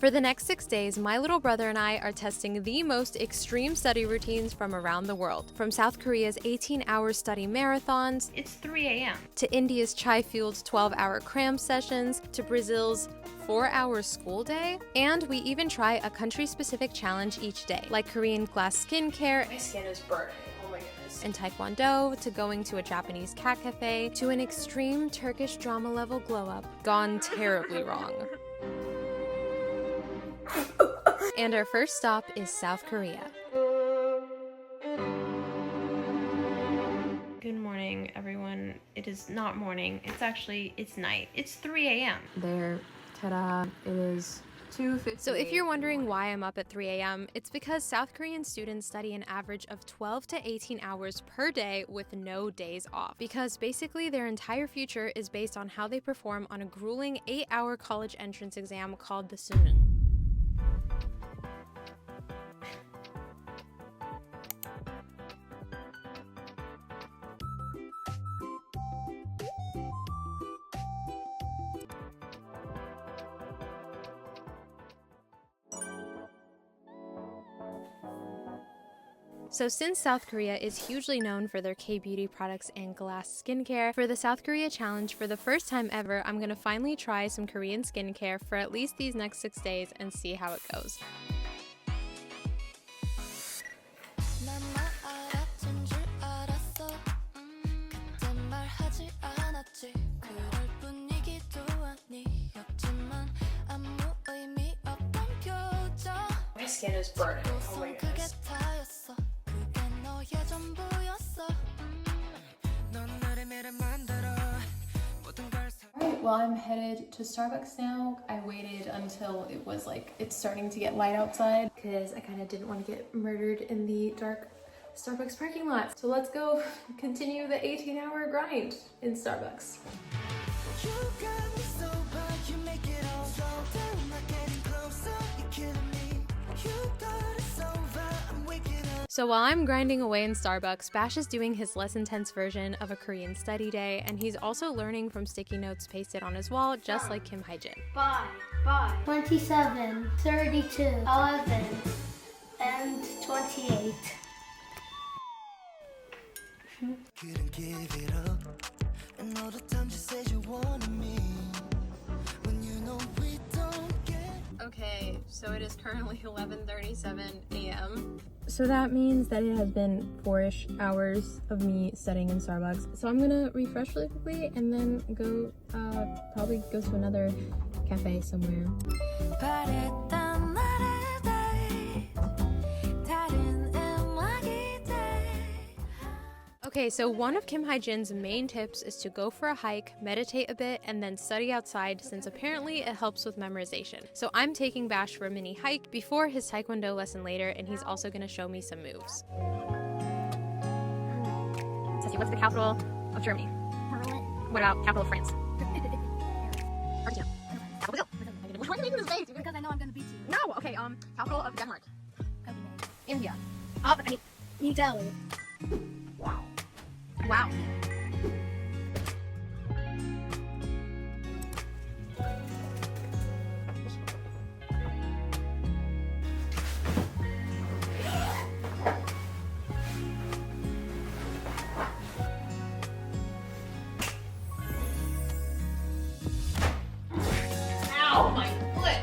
For the next 6 days, my little brother and I are testing the most extreme study routines from around the world. From South Korea's 18-hour study marathons, it's 3 a.m., to India's chai-fueled 12-hour cram sessions, to Brazil's 4-hour school day, and we even try a country-specific challenge each day, like Korean glass skincare, my skin is burning, oh my goodness, and taekwondo, to going to a Japanese cat cafe, to an extreme Turkish drama-level glow-up gone terribly wrong. And our first stop is South Korea. Good morning, everyone. It is not morning. It's night. It's 3 a.m. There, ta-da, it is 2:50. So if you're wondering why I'm up at 3 a.m., it's because South Korean students study an average of 12 to 18 hours per day with no days off. Because basically their entire future is based on how they perform on a grueling 8-hour college entrance exam called the suneung. So since South Korea is hugely known for their K-beauty products and glass skincare, for the South Korea challenge, for the first time ever, I'm gonna finally try some Korean skincare for at least these next 6 days and see how it goes. My skin is burning, oh my goodness. Alright, well, I'm headed to Starbucks now. I waited until it was like, it's starting to get light outside because I kind of didn't want to get murdered in the dark Starbucks parking lot. So let's go continue the 18-hour grind in Starbucks. So while I'm grinding away in Starbucks, Bash is doing his less intense version of a Korean study day, and he's also learning from sticky notes pasted on his wall, just like Kim Hyejin. 5, 27, 32, 11, and 28. Couldn't give it up, and all the time you said you wanted me, when you know we don't get. Okay, so it is currently 11:37 a.m. So that means that it has been 4-ish hours of me studying in Starbucks. So I'm gonna refresh really quickly and then go, probably go to another cafe somewhere. Okay, so one of Kim Hyejin's main tips is to go for a hike, meditate a bit, and then study outside, since apparently it helps with memorization. So I'm taking Bash for a mini hike before his taekwondo lesson later, and he's also going to show me some moves. Ceci, what's the capital of Germany? Berlin. What about capital of France? Argentina. Capital Brazil. Why are you making this face? Because I know I'm gonna beat you. No, okay, capital of Denmark. Copenhagen. India. New Delhi. Wow. Ow, my foot!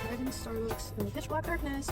Right in Starbucks in the pitch black darkness.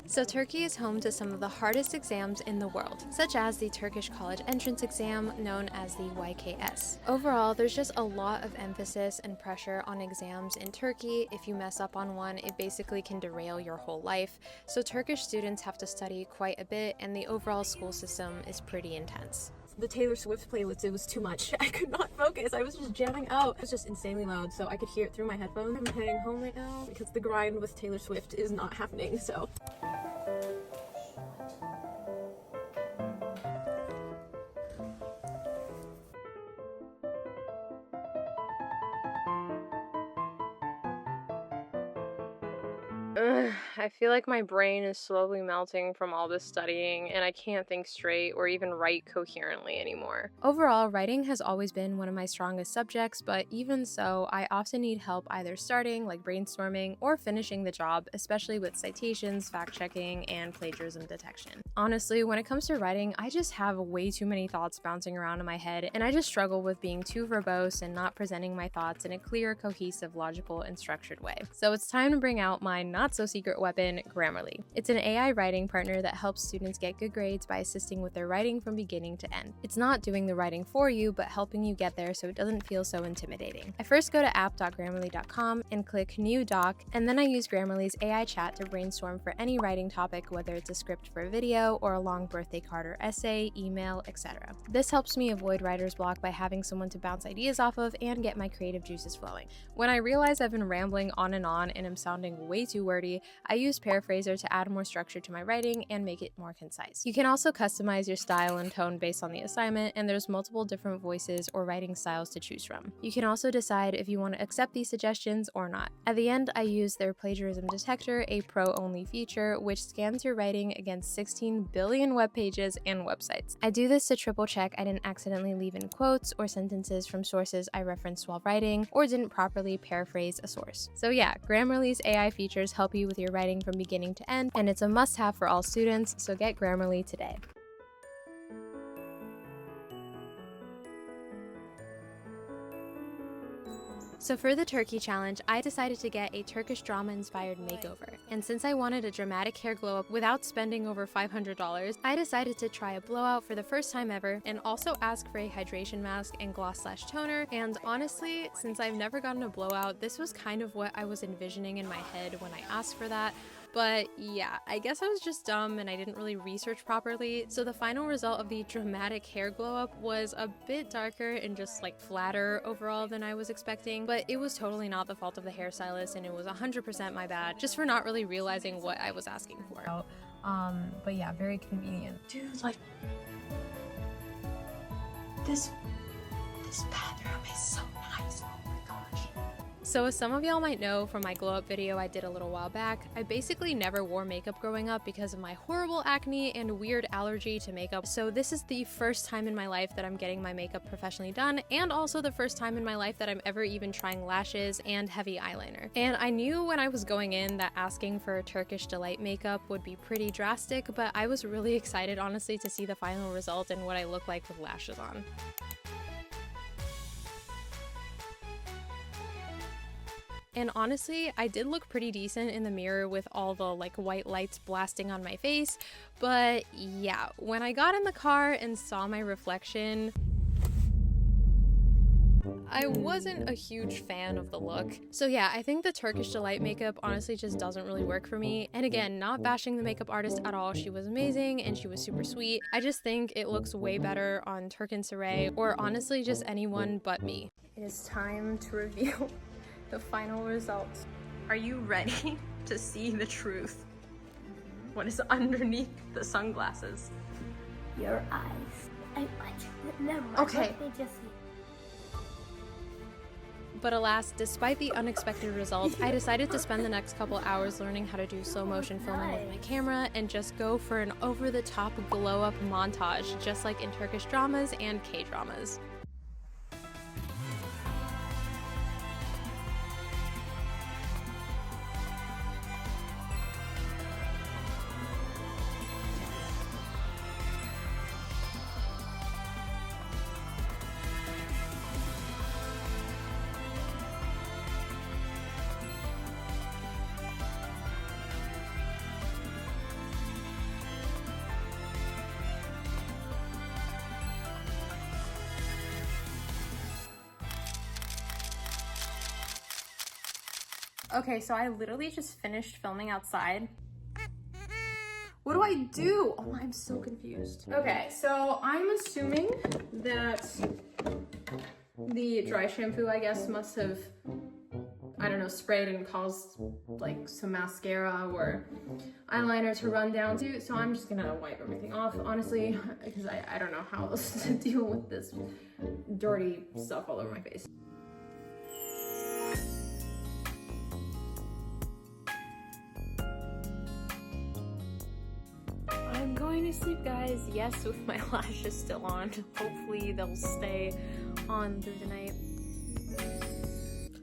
So Turkey is home to some of the hardest exams in the world, such as the Turkish college entrance exam, known as the YKS. Overall, there's just a lot of emphasis and pressure on exams in Turkey. If you mess up on one, it basically can derail your whole life. So Turkish students have to study quite a bit, and the overall school system is pretty intense. The Taylor Swift playlist, it was too much. I could not focus. I was just jamming out. It was just insanely loud, so I could hear it through my headphones. I'm heading home right now because the grind with Taylor Swift is not happening, so. I feel like my brain is slowly melting from all this studying, and I can't think straight or even write coherently anymore. Overall, writing has always been one of my strongest subjects, but even so, I often need help either starting, like brainstorming, or finishing the job, especially with citations, fact-checking, and plagiarism detection. Honestly, when it comes to writing, I just have way too many thoughts bouncing around in my head, and I just struggle with being too verbose and not presenting my thoughts in a clear, cohesive, logical, and structured way. So it's time to bring out my not-so-secret weapon, Grammarly. It's an AI writing partner that helps students get good grades by assisting with their writing from beginning to end. It's not doing the writing for you, but helping you get there so it doesn't feel so intimidating. I first go to app.grammarly.com and click New Doc, and then I use Grammarly's AI chat to brainstorm for any writing topic, whether it's a script for a video or a long birthday card or essay, email, etc. This helps me avoid writer's block by having someone to bounce ideas off of and get my creative juices flowing. When I realize I've been rambling on and am sounding way too wordy, I use Paraphraser to add more structure to my writing and make it more concise. You can also customize your style and tone based on the assignment, and there's multiple different voices or writing styles to choose from. You can also decide if you want to accept these suggestions or not. At the end, I use their plagiarism detector, a pro-only feature, which scans your writing against 16 billion web pages and websites. I do this to triple check I didn't accidentally leave in quotes or sentences from sources I referenced while writing, or didn't properly paraphrase a source. So yeah, Grammarly's AI features help you with your writing from beginning to end, and it's a must-have for all students, so get Grammarly today. So for the Turkey challenge, I decided to get a Turkish drama-inspired makeover. And since I wanted a dramatic hair glow-up without spending over $500, I decided to try a blowout for the first time ever and also ask for a hydration mask and gloss/toner. And honestly, since I've never gotten a blowout, this was kind of what I was envisioning in my head when I asked for that. But yeah, I guess I was just dumb and I didn't really research properly, so the final result of the dramatic hair glow up was a bit darker and just like flatter overall than I was expecting, but it was totally not the fault of the hairstylist, and it was 100% my bad, just for not really realizing what I was asking for. But yeah, very convenient. Dude, like, this bathroom is so nice. Oh my gosh. So as some of y'all might know from my glow up video I did a little while back, I basically never wore makeup growing up because of my horrible acne and weird allergy to makeup. So this is the first time in my life that I'm getting my makeup professionally done, and also the first time in my life that I'm ever even trying lashes and heavy eyeliner. And I knew when I was going in that asking for Turkish Delight makeup would be pretty drastic, but I was really excited honestly to see the final result and what I look like with lashes on. And honestly, I did look pretty decent in the mirror with all the like white lights blasting on my face, but yeah, when I got in the car and saw my reflection, I wasn't a huge fan of the look. So yeah, I think the Turkish Delight makeup honestly just doesn't really work for me. And again, not bashing the makeup artist at all, she was amazing and she was super sweet. I just think it looks way better on Turkish or honestly just anyone but me. It is time to reveal the final results. Are you ready to see the truth? What is underneath the sunglasses? Your eyes. Never mind. Okay. Let me just see. But alas, despite the unexpected results, I decided to spend the next couple hours learning how to do slow motion filming with my camera and just go for an over-the-top glow-up montage, just like in Turkish dramas and K-dramas. Okay, so I literally just finished filming outside. What do I do? Oh, I'm so confused. Okay, so I'm assuming that the dry shampoo, I guess, must have, I don't know, sprayed and caused like some mascara or eyeliner to run down too. So I'm just gonna wipe everything off, honestly, because I don't know how else to deal with this dirty stuff all over my face. I'm going to sleep, guys. Yes, with my lashes still on. Hopefully they'll stay on through the night.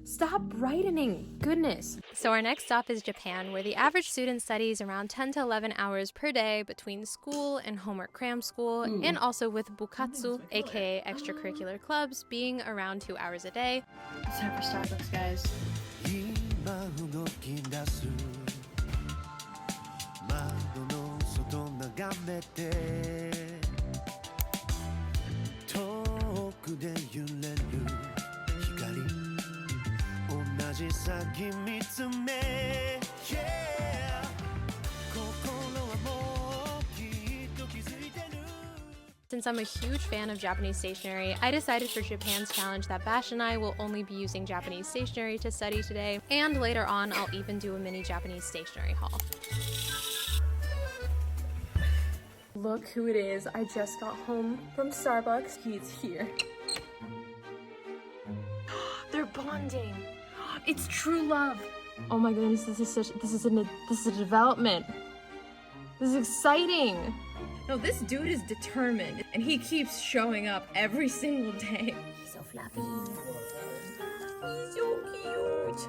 Stop brightening! Goodness! So our next stop is Japan, where the average student studies around 10 to 11 hours per day between school and homework cram school, and also with bukatsu, aka extracurricular clubs, being around 2 hours a day. It's time for Starbucks, guys. 今動き出す窓の外眺めて遠くで揺れる光同じ先見つめ Yeah 心はもうきっと気づいてる Since I'm a huge fan of Japanese stationery, I decided for Japan's challenge that Bash and I will only be using Japanese stationery to study today, and later on I'll even do a mini Japanese stationery haul. Look who it is. I just got home from Starbucks. He's here. They're bonding. It's true love. Oh my goodness, this is a development. This is exciting. No, this dude is determined and he keeps showing up every single day. He's so fluffy. He's so cute.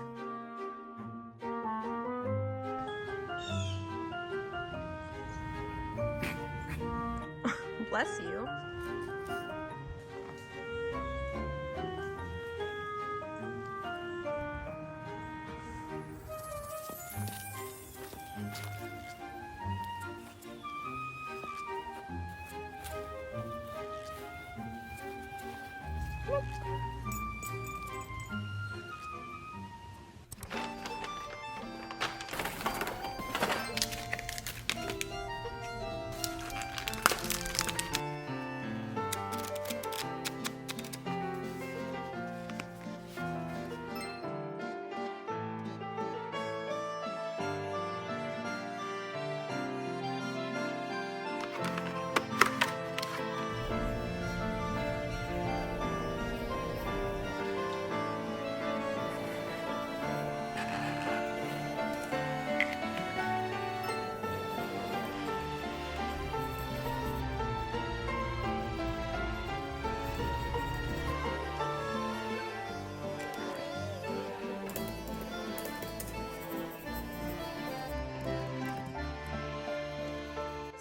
Bless you.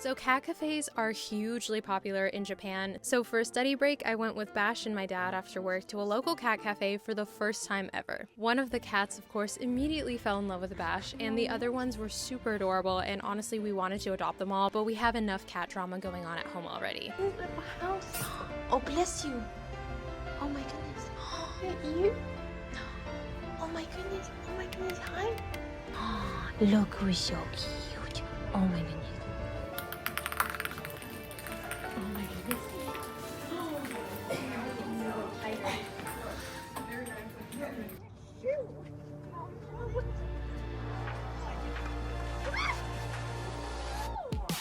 So cat cafes are hugely popular in Japan, so for a study break I went with Bash and my dad after work to a local cat cafe for the first time ever. One of the cats, of course, immediately fell in love with Bash, and the other ones were super adorable, and honestly we wanted to adopt them all, but we have enough cat drama going on at home already. House. Oh, bless you. Oh my goodness. Your ear. Oh my goodness. Oh my goodness. Hi. Look who's so cute. Oh my goodness.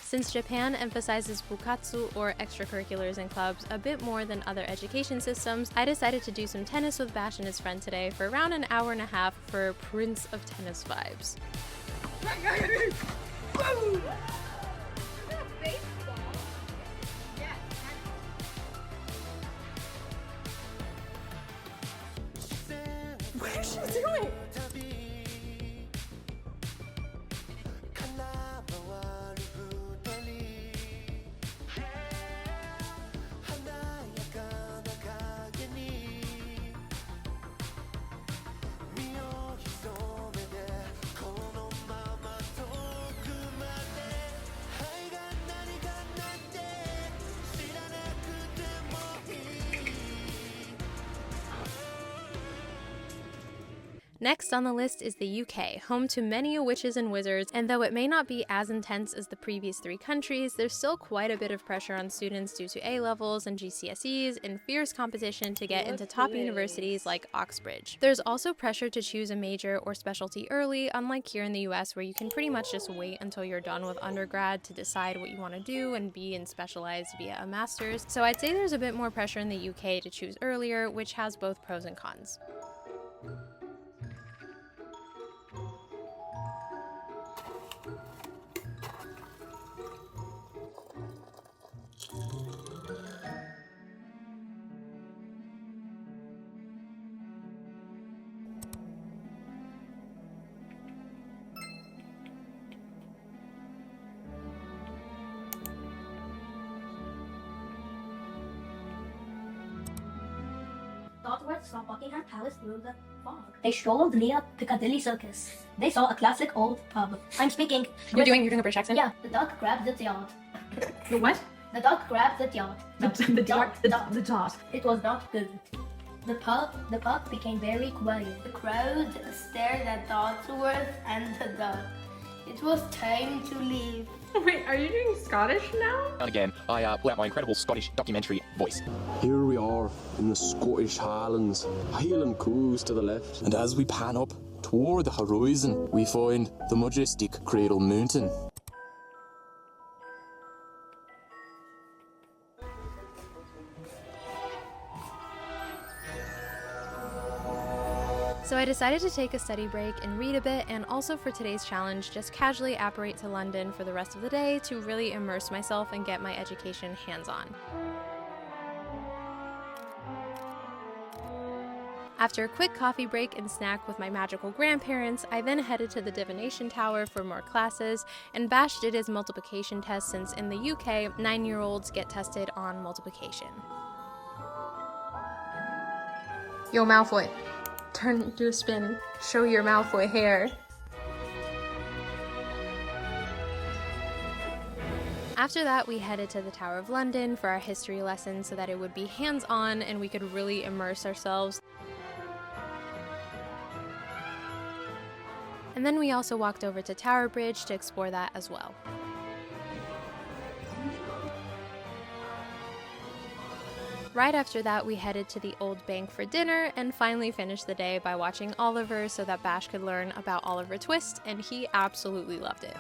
Since Japan emphasizes bukatsu, or extracurriculars and clubs, a bit more than other education systems, I decided to do some tennis with Bash and his friend today for around an hour and a half for Prince of Tennis vibes. What is she doing? Next on the list is the UK, home to many witches and wizards, and though it may not be as intense as the previous 3 countries, there's still quite a bit of pressure on students due to A-levels and GCSEs and fierce competition to get into top universities like Oxbridge. There's also pressure to choose a major or specialty early, unlike here in the US where you can pretty much just wait until you're done with undergrad to decide what you want to do and be and specialize via a master's. So I'd say there's a bit more pressure in the UK to choose earlier, which has both pros and cons. tourists saw Buckingham Palace through the fog. They strolled near Piccadilly Circus. They saw a classic old pub. I'm speaking. You're doing a British accent? Yeah, the duck grabbed its yard. The what? The duck grabbed its yard. The dot. It was not good. The pub became very quiet. The crowd stared at Dodsworth and the duck. It was time to leave. Wait, are you doing Scottish now? And again, I pull out my incredible Scottish documentary voice. Here we are in the Scottish Highlands, Highland coos to the left. And as we pan up toward the horizon, we find the majestic Cradle Mountain. So I decided to take a study break and read a bit, and also for today's challenge, just casually apparate to London for the rest of the day to really immerse myself and get my education hands-on. After a quick coffee break and snack with my magical grandparents, I then headed to the divination tower for more classes, and Bash did his multiplication test since in the UK, 9-year-olds get tested on multiplication. Yo, Malfoy. Turn, do a spin. Show your Malfoy hair. After that, we headed to the Tower of London for our history lesson so that it would be hands-on and we could really immerse ourselves. And then we also walked over to Tower Bridge to explore that as well. Right after that, we headed to the Old Bank for dinner and finally finished the day by watching Oliver so that Bash could learn about Oliver Twist, and he absolutely loved it.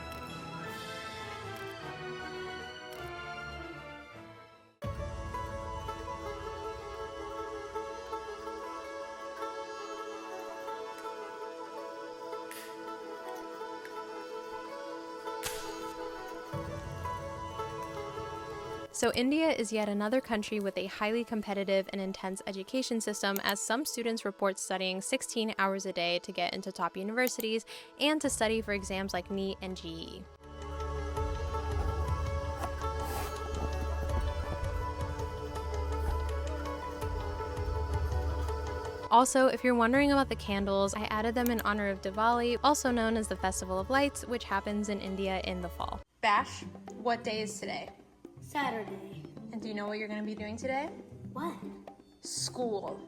So India is yet another country with a highly competitive and intense education system, as some students report studying 16 hours a day to get into top universities and to study for exams like NEET and JEE. Also, if you're wondering about the candles, I added them in honor of Diwali, also known as the Festival of Lights, which happens in India in the fall. Bash, what day is today? Saturday. And do you know what you're going to be doing today? What? School.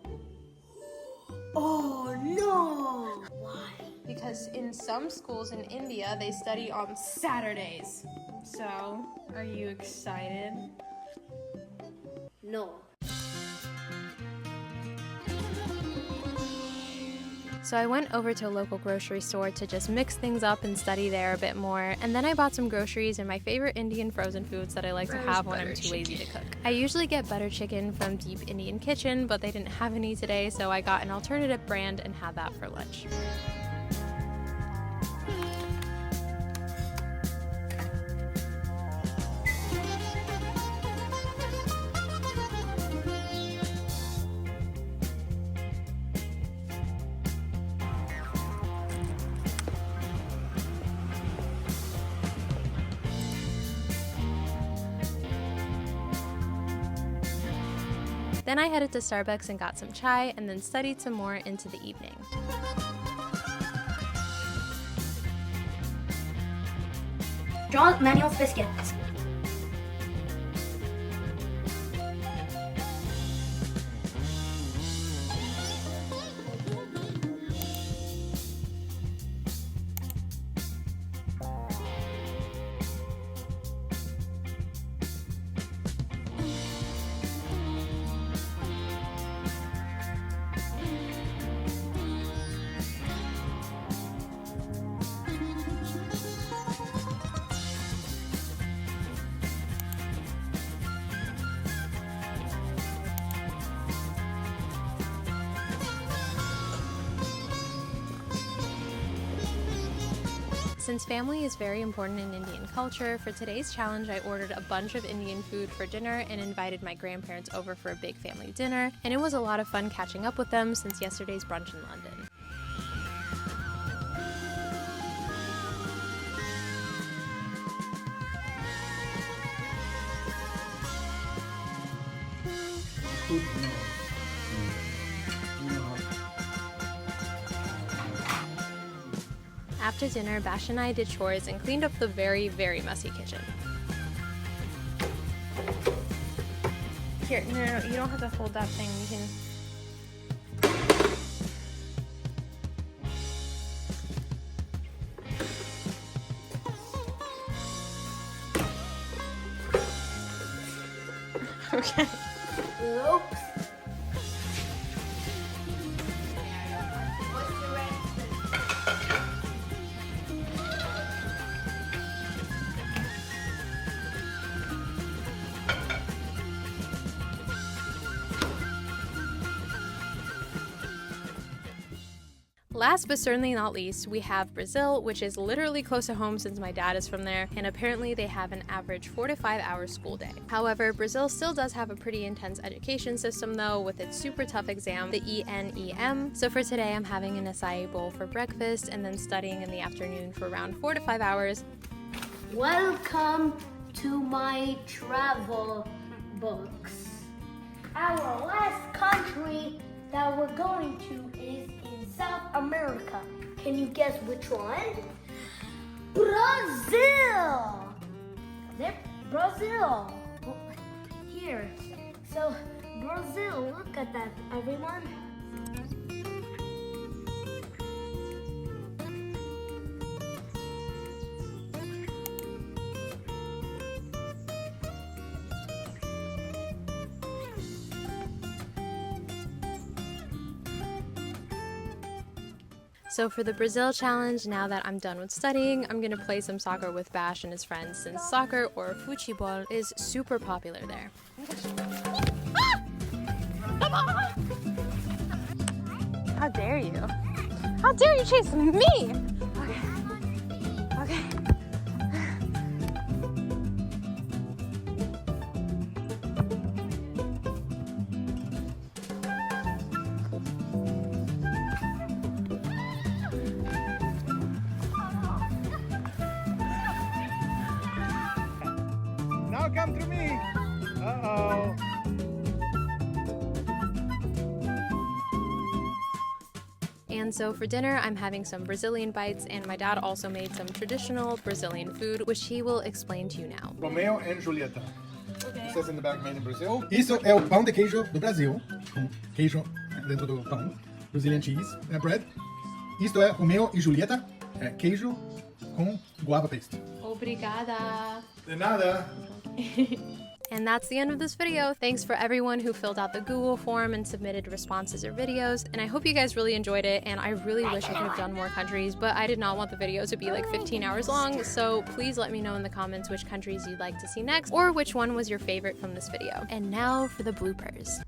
Oh no! Why? Because in some schools in India, they study on Saturdays. So, are you excited? No. So I went over to a local grocery store to just mix things up and study there a bit more, and then I bought some groceries and my favorite Indian frozen foods that I like to have when I'm too lazy to cook. I usually get butter chicken from Deep Indian Kitchen, but they didn't have any today, so I got an alternative brand and had that for lunch. Then I headed to Starbucks and got some chai, and then studied some more into the evening. Draw manual biscuits. Since family is very important in Indian culture, for today's challenge I ordered a bunch of Indian food for dinner and invited my grandparents over for a big family dinner, and it was a lot of fun catching up with them since yesterday's brunch in London. After dinner, Bash and I did chores and cleaned up the very, very messy kitchen. Here, no, you don't have to hold that thing. You can. Okay. Oops. Last but certainly not least, we have Brazil, which is literally close to home since my dad is from there, and apparently they have an average 4 to 5 hour school day. However, Brazil still does have a pretty intense education system though, with its super tough exam, the ENEM. So for today, I'm having an acai bowl for breakfast and then studying in the afternoon for around 4 to 5 hours. Welcome to my travel books. Our last country that we're going to is in South America. Can you guess which one? Brazil! There, Brazil. Here. So, Brazil, look at that, everyone. So for the Brazil challenge, now that I'm done with studying, I'm gonna play some soccer with Bash and his friends since soccer, or futebol, is super popular there. How dare you? How dare you chase me? Okay. Okay. Now come to me. Uh-oh. And so for dinner, I'm having some Brazilian bites, and my dad also made some traditional Brazilian food, which he will explain to you now. Romeo and Julieta. It says in the back, made in Brazil. Isso é o pão de queijo do Brasil. Com queijo dentro do pão. Brazilian cheese, bread. Isto é Romeo e Julieta. Queijo com guava paste. Obrigada. De nada. And that's the end of this video. Thanks for everyone who filled out the Google form and submitted responses or videos. And I hope you guys really enjoyed it. And I really wish I could have done more countries, but I did not want the video to be like 15 hours long. So please let me know in the comments which countries you'd like to see next, or which one was your favorite from this video. And now for the bloopers.